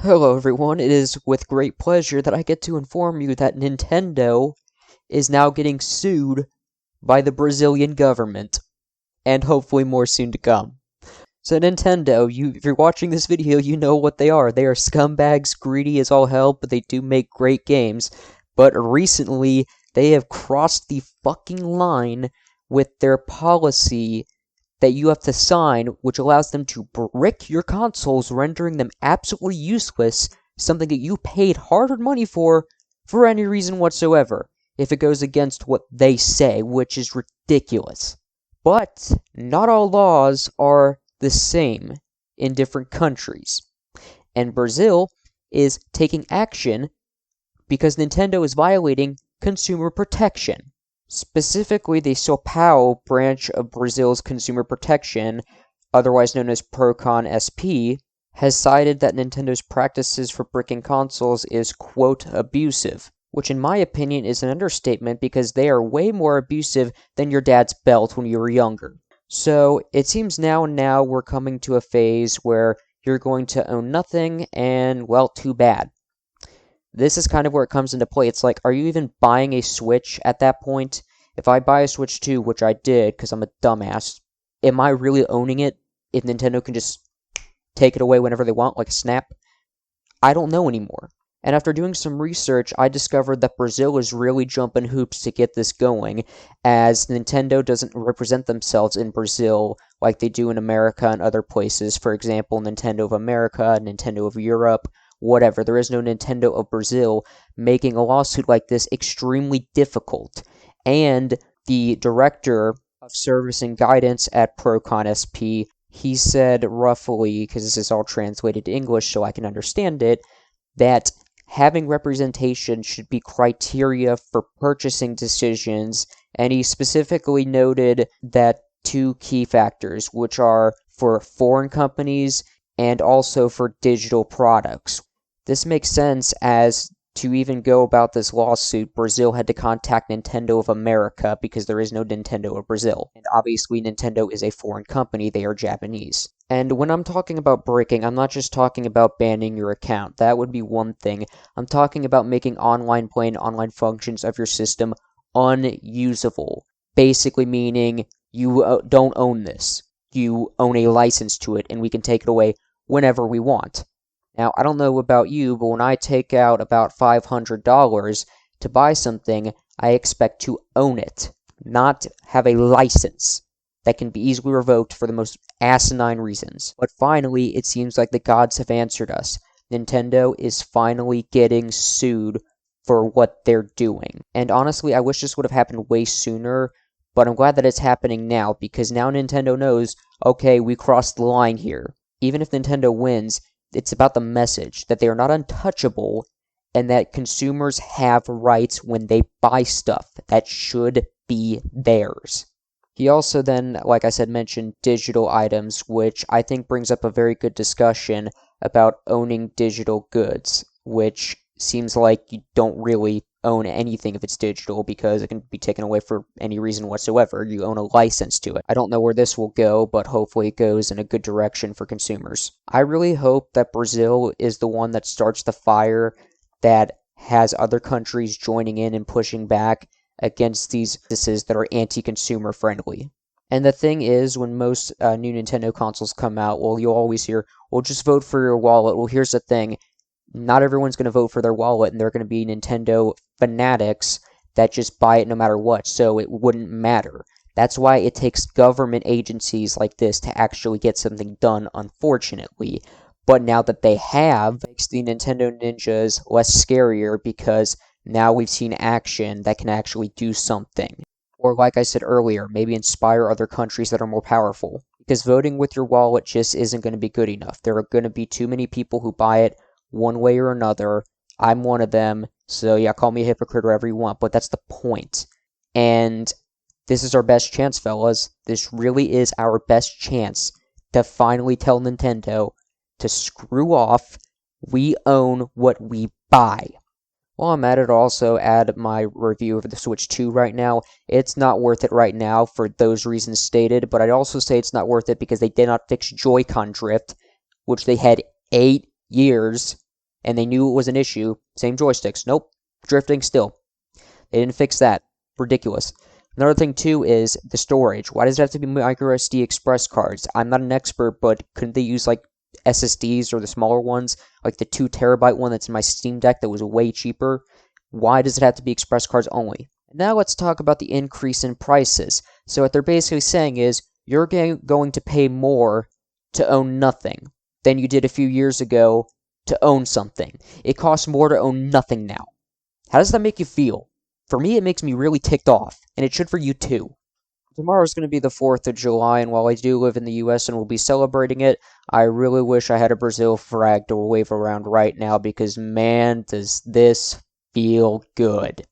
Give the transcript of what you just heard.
Hello everyone, it is with great pleasure that I get to inform you that Nintendo is now getting sued by the Brazilian government, and hopefully more soon to come. So Nintendo, if you're watching this video, you know what they are. They are scumbags, greedy as all hell, but they do make great games. But recently, they have crossed the fucking line with their policy that you have to sign, which allows them to brick your consoles, rendering them absolutely useless, something that you paid hard-earned money for any reason whatsoever, if it goes against what they say, which is ridiculous. But not all laws are the same in different countries, and Brazil is taking action because Nintendo is violating consumer protection. Specifically, the São Paulo branch of Brazil's consumer protection, otherwise known as Procon SP, has cited that Nintendo's practices for bricking consoles is, quote, abusive, which in my opinion is an understatement because they are way more abusive than your dad's belt when you were younger. So, it seems now we're coming to a phase where you're going to own nothing, and, well, too bad. This is kind of where it comes into play. It's like, are you even buying a Switch at that point? If I buy a Switch 2, which I did because I'm a dumbass, am I really owning it if Nintendo can just take it away whenever they want, like a snap? I don't know anymore. And after doing some research, I discovered that Brazil is really jumping hoops to get this going, as Nintendo doesn't represent themselves in Brazil like they do in America and other places. For example, Nintendo of America, Nintendo of Europe, whatever. There is no Nintendo of Brazil, making a lawsuit like this extremely difficult. And the director of service and guidance at Procon SP, he said roughly, because this is all translated to English so I can understand it, that having representation should be criteria for purchasing decisions, and he specifically noted that two key factors, which are for foreign companies and also for digital products. This makes sense, as to even go about this lawsuit, Brazil had to contact Nintendo of America because there is no Nintendo of Brazil. And obviously Nintendo is a foreign company, they are Japanese. And when I'm talking about breaking, I'm not just talking about banning your account. That would be one thing. I'm talking about making online play and online functions of your system unusable. Basically meaning you don't own this. You own a license to it, and we can take it away whenever we want. Now, I don't know about you, but when I take out about $500 to buy something, I expect to own it, not have a license that can be easily revoked for the most asinine reasons. But finally, it seems like the gods have answered us. Nintendo is finally getting sued for what they're doing. And honestly, I wish this would have happened way sooner, but I'm glad that it's happening now, because now Nintendo knows, okay, we crossed the line here. Even if Nintendo wins, it's about the message that they are not untouchable and that consumers have rights when they buy stuff that should be theirs. He also then, like I said, mentioned digital items, which I think brings up a very good discussion about owning digital goods, which seems like you don't really own anything if it's digital because it can be taken away for any reason whatsoever. You own a license to it. I don't know where this will go, but hopefully it goes in a good direction for consumers. I really hope that Brazil is the one that starts the fire that has other countries joining in and pushing back against these businesses that are anti-consumer friendly. And the thing is, when most new Nintendo consoles come out, well, you'll always hear, well, just vote for your wallet. Well, here's the thing. Not everyone's going to vote for their wallet, and they're going to be Nintendo fanatics that just buy it no matter what, so it wouldn't matter. That's why it takes government agencies like this to actually get something done, unfortunately. But now that they have, it makes the Nintendo Ninjas less scarier because now we've seen action that can actually do something. Or like I said earlier, maybe inspire other countries that are more powerful. Because voting with your wallet just isn't going to be good enough. There are going to be too many people who buy it one way or another. I'm one of them, so yeah, call me a hypocrite or whatever you want, but that's the point. And this is our best chance, fellas. This really is our best chance to finally tell Nintendo to screw off. We own what we buy. While I'm at it, I'll also add my review of the Switch 2 right now. It's not worth it right now for those reasons stated, but I'd also say it's not worth it because they did not fix Joy-Con drift, which they had 8 years and they knew it was an issue. Same joysticks. Nope. Drifting still. They didn't fix that. Ridiculous. Another thing, too, is the storage. Why does it have to be microSD express cards? I'm not an expert, but couldn't they use, like, SSDs or the smaller ones? Like the 2 terabyte one that's in my Steam Deck that was way cheaper? Why does it have to be express cards only? Now let's talk about the increase in prices. So what they're basically saying is, you're going to pay more to own nothing than you did a few years ago to own something. It costs more to own nothing now. How does that make you feel? For me, it makes me really ticked off, and it should for you too. Tomorrow's going to be the 4th of July, and while I do live in the US and will be celebrating it, I really wish I had a Brazil flag to wave around right now, because man, does this feel good.